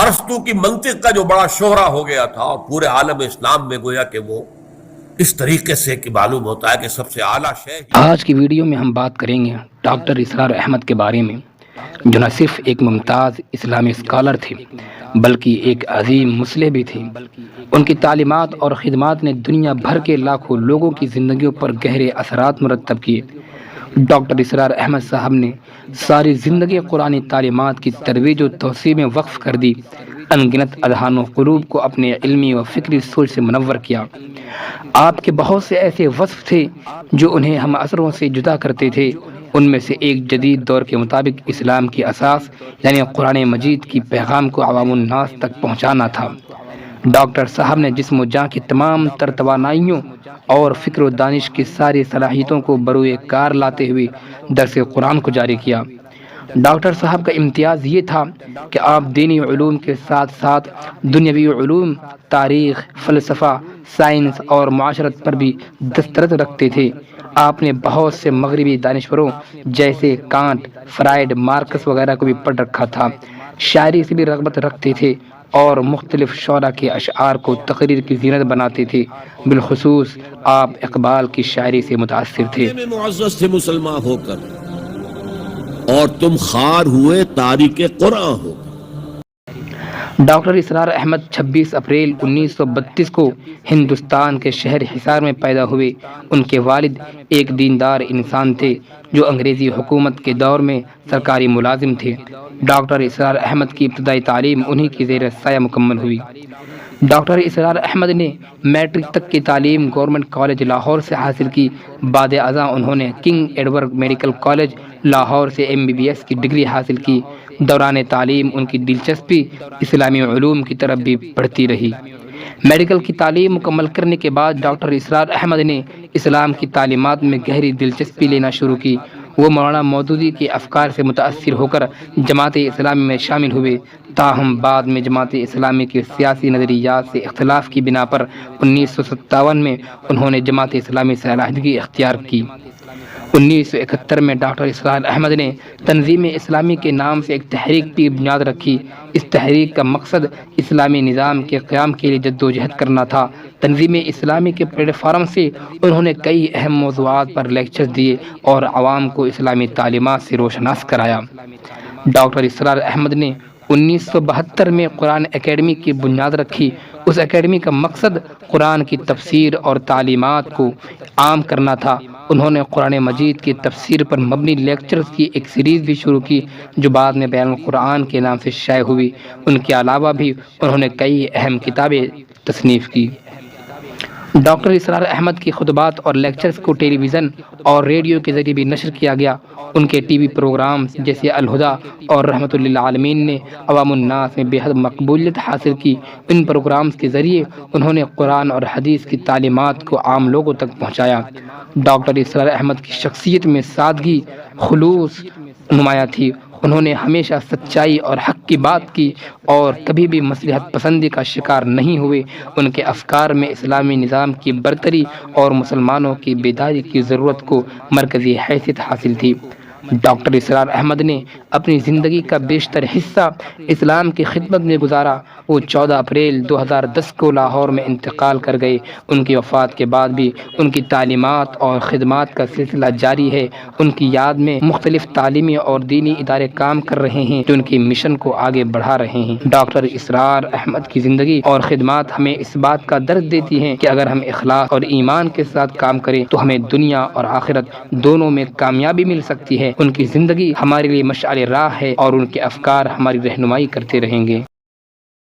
ارسطو کی منطق کا جو بڑا شہرہ ہو گیا تھا اور پورے عالم اسلام میں گویا کہ وہ اس طریقے سے کہ معلوم ہوتا ہے کہ سب سے اعلیٰ شے آج کی ویڈیو میں ہم بات کریں گے ڈاکٹر اسرار احمد کے بارے میں، جو نہ صرف ایک ممتاز اسلامی اسکالر تھے بلکہ ایک عظیم مصلح بھی تھے۔ ان کی تعلیمات اور خدمات نے دنیا بھر کے لاکھوں لوگوں کی زندگیوں پر گہرے اثرات مرتب کیے۔ ڈاکٹر اسرار احمد صاحب نے ساری زندگی قرآنی تعلیمات کی ترویج و توسیع میں وقف کر دی، ان گنت اذہان و قلوب کو اپنے علمی و فکری سوچ سے منور کیا۔ آپ کے بہت سے ایسے وصف تھے جو انہیں ہم عصروں سے جدا کرتے تھے۔ ان میں سے ایک جدید دور کے مطابق اسلام کی اساس یعنی قرآن مجید کی پیغام کو عوام الناس تک پہنچانا تھا۔ ڈاکٹر صاحب نے جسم و جاں کی تمام تر توانائیوں اور فکر و دانش کی ساری صلاحیتوں کو بروئے کار لاتے ہوئے درس قرآن کو جاری کیا۔ ڈاکٹر صاحب کا امتیاز یہ تھا کہ آپ دینی علوم کے ساتھ ساتھ دنیاوی علوم، تاریخ، فلسفہ، سائنس اور معاشرت پر بھی دسترس رکھتے تھے۔ آپ نے بہت سے مغربی دانشوروں جیسے کانٹ، فرائڈ، مارکس وغیرہ کو بھی پڑھ رکھا تھا۔ شاعری سے بھی رغبت رکھتے تھے اور مختلف شعراء کے اشعار کو تقریر کی زینت بناتے تھے۔ بالخصوص آپ اقبال کی شاعری سے متاثر تھے۔ میں معزز تھے مسلمان ہو کر، اور تم خار ہوئے تاریک قرآن ہو۔ ڈاکٹر اسرار احمد 26 اپریل 1932 کو ہندوستان کے شہر حصار میں پیدا ہوئے۔ ان کے والد ایک دیندار انسان تھے جو انگریزی حکومت کے دور میں سرکاری ملازم تھے۔ ڈاکٹر اسرار احمد کی ابتدائی تعلیم انہی کی زیر سایہ مکمل ہوئی۔ ڈاکٹر اسرار احمد نے میٹرک تک کی تعلیم گورنمنٹ کالج لاہور سے حاصل کی۔ بعد ازاں انہوں نے king Edward medical college Lahore سے MBBS کی ڈگری حاصل کی۔ دوران تعلیم ان کی دلچسپی اسلامی علوم کی طرف بھی بڑھتی رہی۔ میڈیکل کی تعلیم مکمل کرنے کے بعد ڈاکٹر اسرار احمد نے اسلام کی تعلیمات میں گہری دلچسپی لینا شروع کی۔ وہ مولانا مودودی کے افکار سے متاثر ہو کر جماعت اسلامی میں شامل ہوئے، تاہم بعد میں جماعت اسلامی کے سیاسی نظریات سے اختلاف کی بنا پر 1957 میں انہوں نے جماعت اسلامی سے علیحدگی اختیار کی۔ 1971 میں ڈاکٹر اسرار احمد نے تنظیم اسلامی کے نام سے ایک تحریک کی بنیاد رکھی۔ اس تحریک کا مقصد اسلامی نظام کے قیام کے لیے جدوجہد کرنا تھا۔ تنظیم اسلامی کے پلیٹ فارم سے انہوں نے کئی اہم موضوعات پر لیکچر دیے اور عوام کو اسلامی تعلیمات سے روشناس کرایا۔ ڈاکٹر اسرار احمد نے 1972 میں قرآن اکیڈمی کی بنیاد رکھی۔ اس اکیڈمی کا مقصد قرآن کی تفسیر اور تعلیمات کو عام کرنا تھا۔ انہوں نے قرآن مجید کی تفسیر پر مبنی لیکچرز کی ایک سیریز بھی شروع کی جو بعد میں بیان القرآن کے نام سے شائع ہوئی۔ ان کے علاوہ بھی انہوں نے کئی اہم کتابیں تصنیف کی۔ ڈاکٹر اسرار احمد کی خطبات اور لیکچرز کو ٹیلی ویژن اور ریڈیو کے ذریعے بھی نشر کیا گیا۔ ان کے ٹی وی پروگرامز جیسے الہدا اور رحمت للعالمین نے عوام الناس میں بے حد مقبولیت حاصل کی۔ ان پروگرامز کے ذریعے انہوں نے قرآن اور حدیث کی تعلیمات کو عام لوگوں تک پہنچایا۔ ڈاکٹر اسرار احمد کی شخصیت میں سادگی، خلوص نمایاں تھی۔ انہوں نے ہمیشہ سچائی اور حق کی بات کی اور کبھی بھی مصلحت پسندی کا شکار نہیں ہوئے۔ ان کے افکار میں اسلامی نظام کی برتری اور مسلمانوں کی بیداری کی ضرورت کو مرکزی حیثیت حاصل تھی۔ ڈاکٹر اسرار احمد نے اپنی زندگی کا بیشتر حصہ اسلام کی خدمت میں گزارا۔ وہ 14 اپریل 2010 کو لاہور میں انتقال کر گئے۔ ان کی وفات کے بعد بھی ان کی تعلیمات اور خدمات کا سلسلہ جاری ہے۔ ان کی یاد میں مختلف تعلیمی اور دینی ادارے کام کر رہے ہیں جو ان کے مشن کو آگے بڑھا رہے ہیں۔ ڈاکٹر اسرار احمد کی زندگی اور خدمات ہمیں اس بات کا درس دیتی ہیں کہ اگر ہم اخلاص اور ایمان کے ساتھ کام کریں تو ہمیں دنیا اور آخرت دونوں میں کامیابی مل سکتی ہے۔ ان کی زندگی ہمارے لیے مشعل راہ ہے اور ان کے افکار ہماری رہنمائی کرتے رہیں گے۔